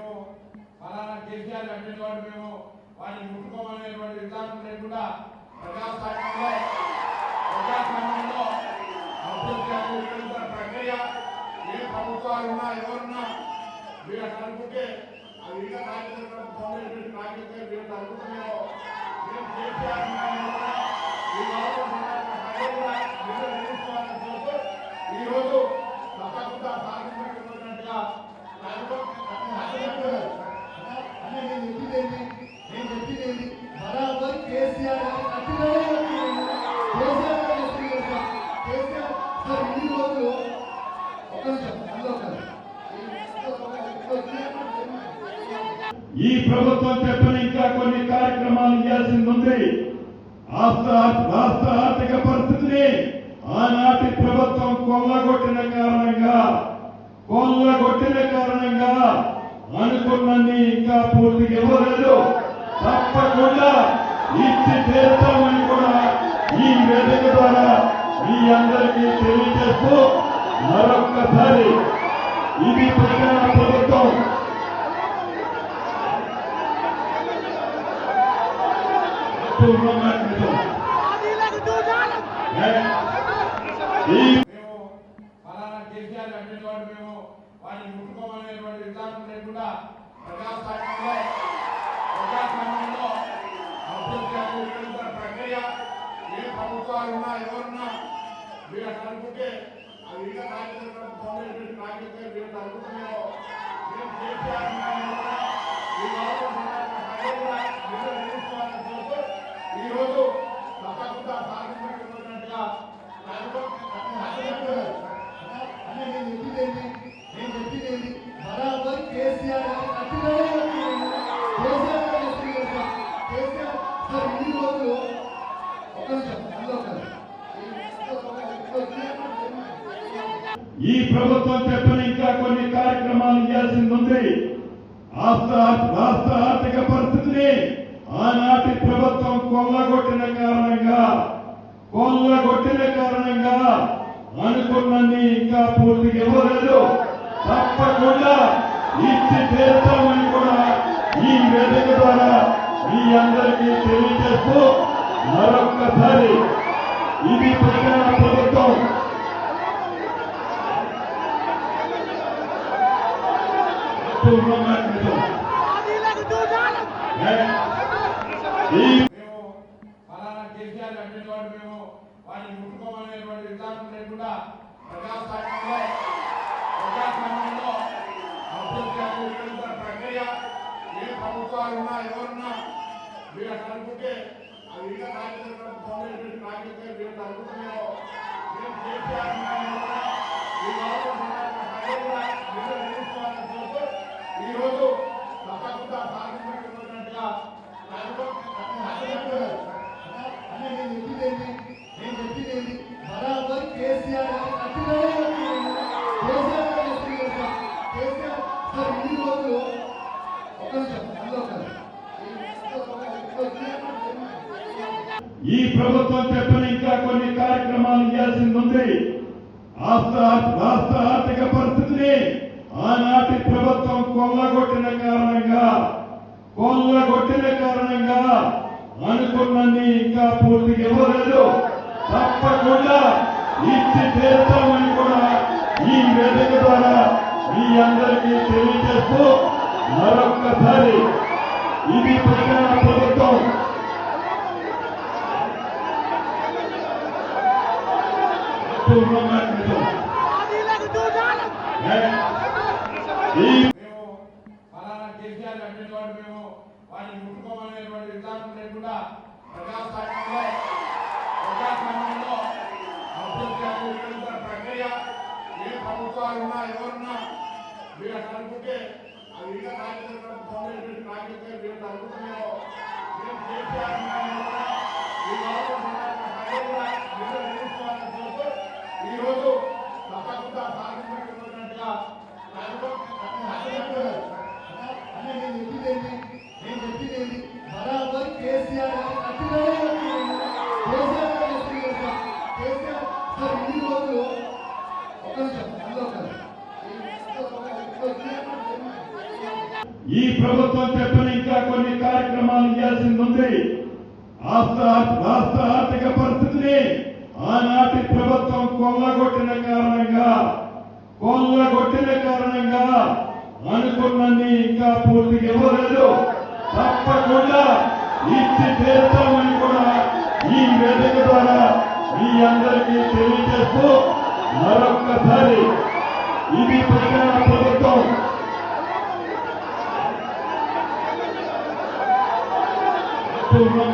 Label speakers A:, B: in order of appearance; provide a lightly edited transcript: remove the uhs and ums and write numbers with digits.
A: మేము ఫలానా కేసీఆర్ అటువంటి వాడు మేము వారిని ముట్టుకోమనేటువంటి విధానం లేకుండా ప్రజాస్వామ్యంలో ప్రక్రియ ఏ ప్రభుత్వాలు ఉన్నా ఎవరున్నా మీరు అట్లా అనుకుంటే అది ఇంకా నాయకులు మీరు అనుకుంటున్నారో మేము కేసీఆర్ ఈరోజు తప్పకుండా సాధించినట్టుగా
B: నేను చెప్పింది బరాబర్ కేసీఆర్ ఇన్ని రోజులు ఒక
C: ఈ ప్రభుత్వం చెప్పిన ఇంకా కొన్ని కార్యక్రమాలు చేయాల్సింది ఉంది. రాష్ట్ర ఆర్థిక పరిస్థితిని ఆనాటి ప్రభుత్వం కొల్లగొట్టిన కారణంగా అనుకున్నది ఇంకా పూర్తిగా ఇవ్వలేదు. తప్పకుండా ఇచ్చి తీర్చామని కూడా ఈ వేదిక ద్వారా మీ అందరికీ తెలియజేస్తూ మరొక్కసారి ఇది ప్రజల ప్రభుత్వం
A: ఫలానా కేసీఆర్ అటువంటి వాడు మేము వారిని ముట్టుకోమనేటువంటి విధానం లేకుండా ప్రజాస్వామ్యంలో ప్రక్రియ ఏ ప్రభుత్వాలు ఉన్నా ఎవరున్నా మీరు అట్లా అనుకుంటే అది ఇంకా నాయకులు మీరు అనుకుంటున్నారో మేము కేసీఆర్ ఈరోజు తప్పకుండా సాధించినట్టుగా
B: నేను చెప్పింది బరాబర్ కేసీఆర్ ఇన్ని రోజులు ఒక
C: ఈ ప్రభుత్వం చెప్పిన ఇంకా కొన్ని కార్యక్రమాలు చేయాల్సింది ఉంది. రాష్ట్ర ఆర్థిక పరిస్థితిని ఆనాటి ప్రభుత్వం కొల్లగొట్టిన కారణంగా అనుకున్నది ఇంకా పూర్తిగా ఇవ్వలేదు. తప్పకుండా ఇచ్చి తీర్చామని కూడా ఈ వేదిక ద్వారా మీ అందరికీ తెలియజేస్తూ మరొక్కసారి ఇది ప్రజల ప్రభుత్వం
A: మేము ఫలానా కేసీఆర్ అటువంటి వాడు మేము వారిని ముట్టుకోమనేటువంటి విధానం లేకుండా ప్రజాస్వామ్యంలో ప్రక్రియ ఏ ప్రభుత్వాలు ఉన్నా ఎవరున్నా మీరు అట్లా అనుకుంటే అది ఇంకా నాయకులు మీరు అనుకుంటున్నారో మేము కేసీఆర్ ఈరోజు తప్పకుండా సాధించినట్టుగా
B: నేను చెప్పింది బరాబర్ కేసీఆర్ ఇన్ని రోజులు ఒక
C: ఈ ప్రభుత్వం చెప్పిన ఇంకా కొన్ని కార్యక్రమాలు చేయాల్సింది ఉంది. రాష్ట్ర ఆర్థిక పరిస్థితిని ఆనాటి ప్రభుత్వం కొల్లగొట్టిన కారణంగా అనుకున్నది ఇంకా పూర్తిగా ఇవ్వలేదు. తప్పకుండా ఇచ్చి తీర్చామని కూడా ఈ వేదిక ద్వారా మీ అందరికీ తెలియజేస్తూ మరొక్కసారి ఇది ప్రజల ప్రభుత్వం
A: మేము ఫలానా కేసీఆర్ అటువంటి వాడు మేము వారిని ముట్టుకోమనేటువంటి విధానం లేకుండా ప్రజాస్వామ్యంలో ప్రక్రియ ఏ ప్రభుత్వాలు ఉన్నా ఎవరున్నా మీరు అట్లా అనుకుంటే అది ఇంకా నాయకులు మీరు అనుకుంటున్నారో మేము కేసీఆర్ ఈరోజు తప్పకుండా సాధించినట్టుగా
B: నేను చెప్పింది బరాబర్ కేసీఆర్ ఇన్ని రోజులు ఒక
C: ఈ ప్రభుత్వం చెప్పిన ఇంకా కొన్ని కార్యక్రమాలు చేయాల్సింది ఉంది. రాష్ట్ర ఆర్థిక పరిస్థితిని ఆనాటి ప్రభుత్వం కొల్లగొట్టిన కారణంగా అనుకున్నన్ని ఇంకా పూర్తిగా ఇవ్వలేదు. తప్పకుండా ఇచ్చి తీర్చామని కూడా ఈ వేదిక ద్వారా మీ అందరికీ తెలియజేస్తూ మరొక్కసారి ఇది ప్రజల ప్రభుత్వం. పూర్వం